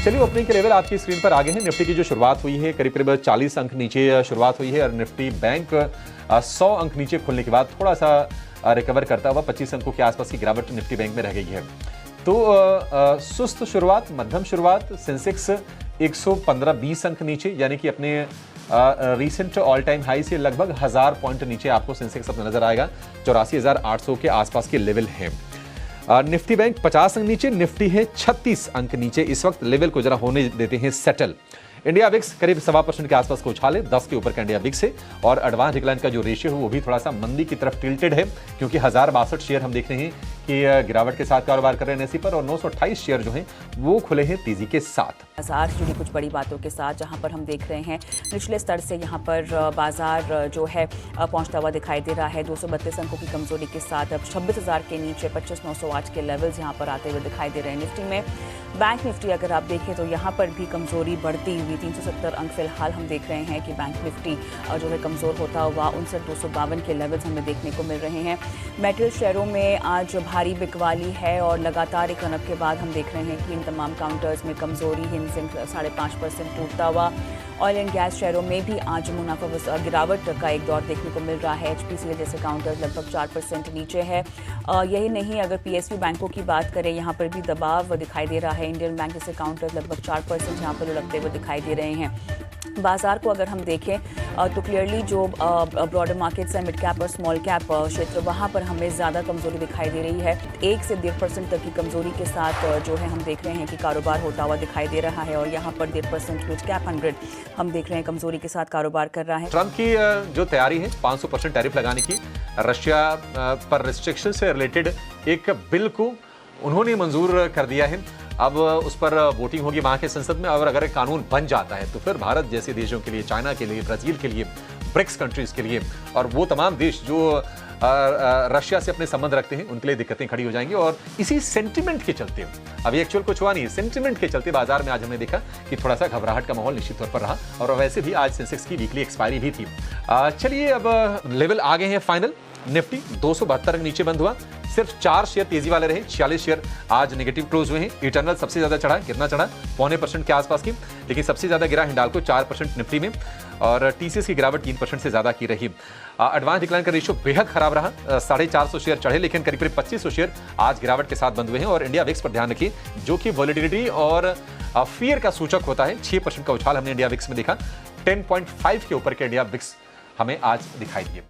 चलिए ओपनिंग के लेवल आपकी स्क्रीन पर आ गए हैं। निफ्टी की जो शुरुआत हुई है करीब 40 अंक नीचे शुरुआत हुई है और निफ्टी बैंक 100 अंक नीचे खुलने के बाद थोड़ा सा रिकवर करता हुआ 25 अंकों के आसपास की गिरावट निफ्टी बैंक में रह गई है। तो सुस्त शुरुआत, मध्यम शुरुआत, सेंसेक्स 115-20 अंक नीचे, यानी कि अपने रीसेंट ऑल टाइम हाई से लगभग 1000 पॉइंट नीचे आपको सेंसेक्स अपना नजर आएगा। 84,800 के आसपास के लेवल है। निफ्टी बैंक 50 अंक नीचे, निफ्टी है 36 अंक नीचे। इस वक्त लेवल को जरा होने देते हैं सेटल। इंडिया विक्स करीब 1.25% के आसपास को उछाले, 10 के ऊपर का इंडिया विक्स है और एडवांस डिक्लाइन का जो रेशियो है वो भी थोड़ा सा मंदी की तरफ टिल्टेड है, क्योंकि 1062 शेयर हम देख रहे हैं कि गिरावट के साथ कारोबार कर रहे हैं एनएसई पर और 928 शेयर जो हैं वो खुले हैं तेजी के साथ। बाजार जुड़ी कुछ बड़ी बातों के साथ, जहां पर हम देख रहे हैं निचले स्तर से यहां पर बाजार जो है पहुंचता हुआ दिखाई दे रहा है 232 अंकों की कमजोरी के साथ। अब 26,000 के नीचे 25,908 के लेवल्स यहां पर आते हुए दिखाई दे रहे हैं। निफ्टी में बैंक निफ्टी अगर आप देखें तो यहाँ पर भी कमजोरी बढ़ती हुई 370 अंक फिलहाल हम देख रहे हैं कि बैंक निफ्टी जो है कमजोर होता हुआ 59,252 के लेवल्स हमें देखने को मिल रहे हैं। मेटल शेयरों में आज भारी बिकवाली है और लगातार एक रनअप के बाद हम देख रहे हैं कि इन तमाम काउंटर्स में कमजोरी, हिंसेंग 5.5% टूटता हुआ। ऑयल एंड गैस शेयरों में भी आज मुनाफा गिरावट का एक दौर देखने को मिल रहा है। एचपीसीएल जैसे काउंटर्स लगभग 4% नीचे है। यही नहीं, अगर पीएसयू बैंकों की बात करें यहाँ पर भी दबाव दिखाई दे रहा है। इंडियन बैंक जैसे काउंटर्स लगभग 4% यहाँ पर लुढ़कते हुए दिखाई दे रहे हैं। बाजार को अगर हम देखें तो क्लियरली जो ब्रॉडर मार्केट्स है, मिड कैप और स्मॉल कैप क्षेत्र, वहाँ पर हमें ज़्यादा कमजोरी दिखाई दे रही है। 1 से 1.5% तक की कमजोरी के साथ जो है हम देख रहे हैं कि कारोबार होता हुआ दिखाई दे रहा है और यहाँ पर 1.5% मिड कैप 100 हम देख रहे हैं कमजोरी के साथ कारोबार कर रहा है। ट्रंप की जो तैयारी है 500% टैरिफ लगाने की, रशिया पर रिस्ट्रिक्शन से रिलेटेड एक बिल को उन्होंने मंजूर कर दिया है। अब उस पर वोटिंग होगी वहां के संसद में और अगर कानून बन जाता है तो फिर भारत जैसे देशों के लिए, चाइना के लिए, ब्राजील के लिए, ब्रिक्स कंट्रीज के लिए और वो तमाम देश जो रशिया से अपने संबंध रखते हैं उनके लिए दिक्कतें खड़ी हो जाएंगी। और इसी सेंटिमेंट के चलते, अभी एक्चुअल कुछ हुआ नहीं है, सेंटिमेंट के चलते बाजार में आज हमने देखा कि थोड़ा सा घबराहट का माहौल निश्चित तौर पर रहा और वैसे भी आज सेंसेक्स की वीकली एक्सपायरी भी थी। चलिए अब लेवल आ गए हैं फाइनल। निफ्टी 272 अंक नीचे बंद हुआ, सिर्फ 4 शेयर तेजी वाले रहे, 46 शेयर आज नेगेटिव क्लोज हुए हैं। इटर्नल सबसे ज्यादा चढ़ा, कितना चढ़ा? 0.25% के आसपास की, लेकिन सबसे ज्यादा गिरा हिंडाल्को 4% निफ्टी में और टीसीएस की गिरावट 3% से ज्यादा की रही। एडवांस डिक्लाइन का रेशियो बेहद खराब रहा, 450 शेयर चढ़े लेकिन करीब 2500 शेयर आज गिरावट के साथ बंद हुए हैं। और इंडिया विक्स पर ध्यान रखिए जो कि वॉलेटिलिटी और फियर का सूचक होता है, 6% का उछाल हमने इंडिया विक्स में देखा। 10.5 के ऊपर के इंडिया विक्स हमें आज दिखाई दिए।